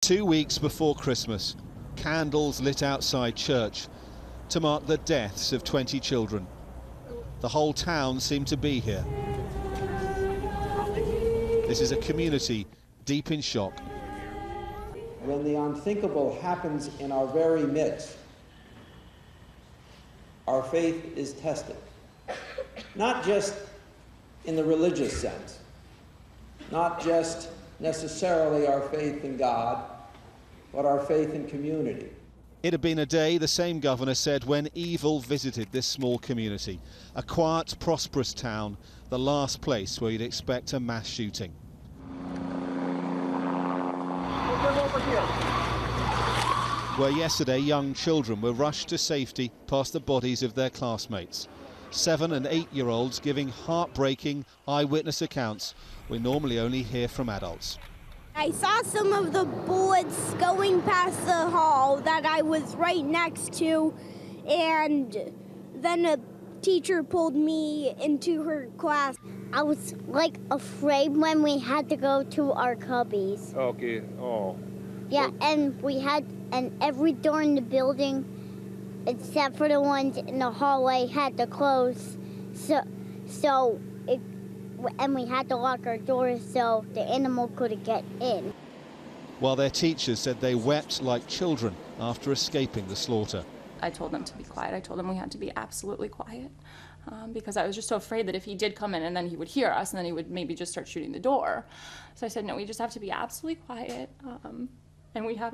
2 weeks before Christmas, candles lit outside church to mark the deaths of 20 children. The whole town seemed to be here. This is a community deep in shock. When the unthinkable happens in our very midst, our faith is tested. Not just in the religious sense, not just necessarily our faith in God, but our faith in community. It had been a day, the same governor said, when evil visited this small community. A quiet, prosperous town, the last place where you'd expect a mass shooting. Where yesterday young children were rushed to safety past the bodies of their classmates. 7- and 8-year-olds giving heartbreaking eyewitness accounts we normally only hear from adults. I saw some of the bullets going past the hall that I was right next to, and then a teacher pulled me into her class. I was like afraid when we had to go to our cubbies. Okay, oh. Yeah, and every door in the building, except for the ones in the hallway, had to close. And we had to lock our doors so the animal couldn't get in. While their teachers said they wept like children after escaping the slaughter. I told them to be quiet. I told them we had to be absolutely quiet because I was just so afraid that if he did come in and then he would hear us and then he would maybe just start shooting the door. So I said, no, we just have to be absolutely quiet. And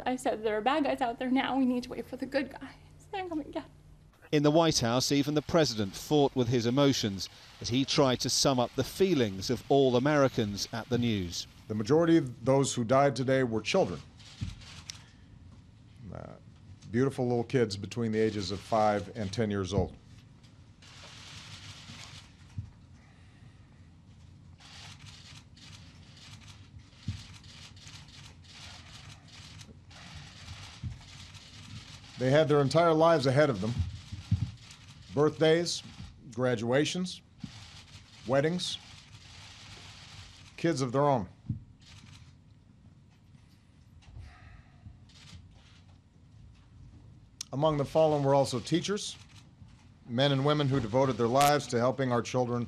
I said, there are bad guys out there now. We need to wait for the good guys. They're coming again. In the White House, even the president fought with his emotions as he tried to sum up the feelings of all Americans at the news. The majority of those who died today were children. Beautiful little kids between the ages of 5 and 10 years old. They had their entire lives ahead of them. Birthdays, graduations, weddings, kids of their own. Among the fallen were also teachers, men and women who devoted their lives to helping our children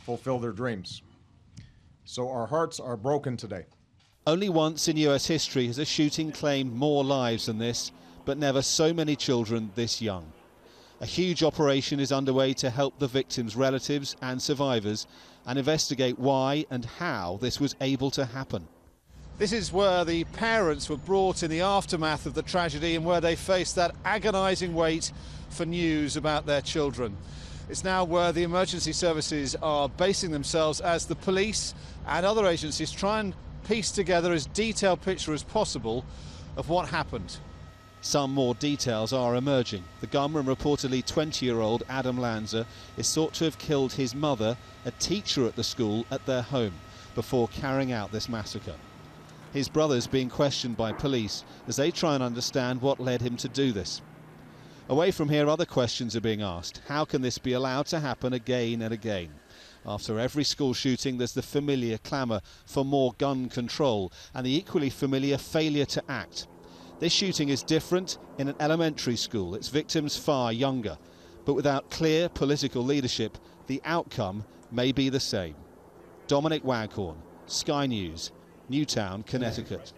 fulfill their dreams. So our hearts are broken today. Only once in US history has a shooting claimed more lives than this, but never so many children this young. A huge operation is underway to help the victims' relatives and survivors and investigate why and how this was able to happen. This is where the parents were brought in the aftermath of the tragedy and where they faced that agonising wait for news about their children. It's now where the emergency services are basing themselves as the police and other agencies try and piece together as detailed a picture as possible of what happened. Some more details are emerging. The gunman, reportedly 20-year-old Adam Lanza, is thought to have killed his mother, a teacher at the school, at their home before carrying out this massacre. His brother's being questioned by police as they try and understand what led him to do this. Away from here, other questions are being asked. How can this be allowed to happen again and again? After every school shooting, there's the familiar clamour for more gun control and the equally familiar failure to act. This shooting is different in an elementary school, its victims far younger. But without clear political leadership, the outcome may be the same. Dominic Waghorn, Sky News, Newtown, Connecticut.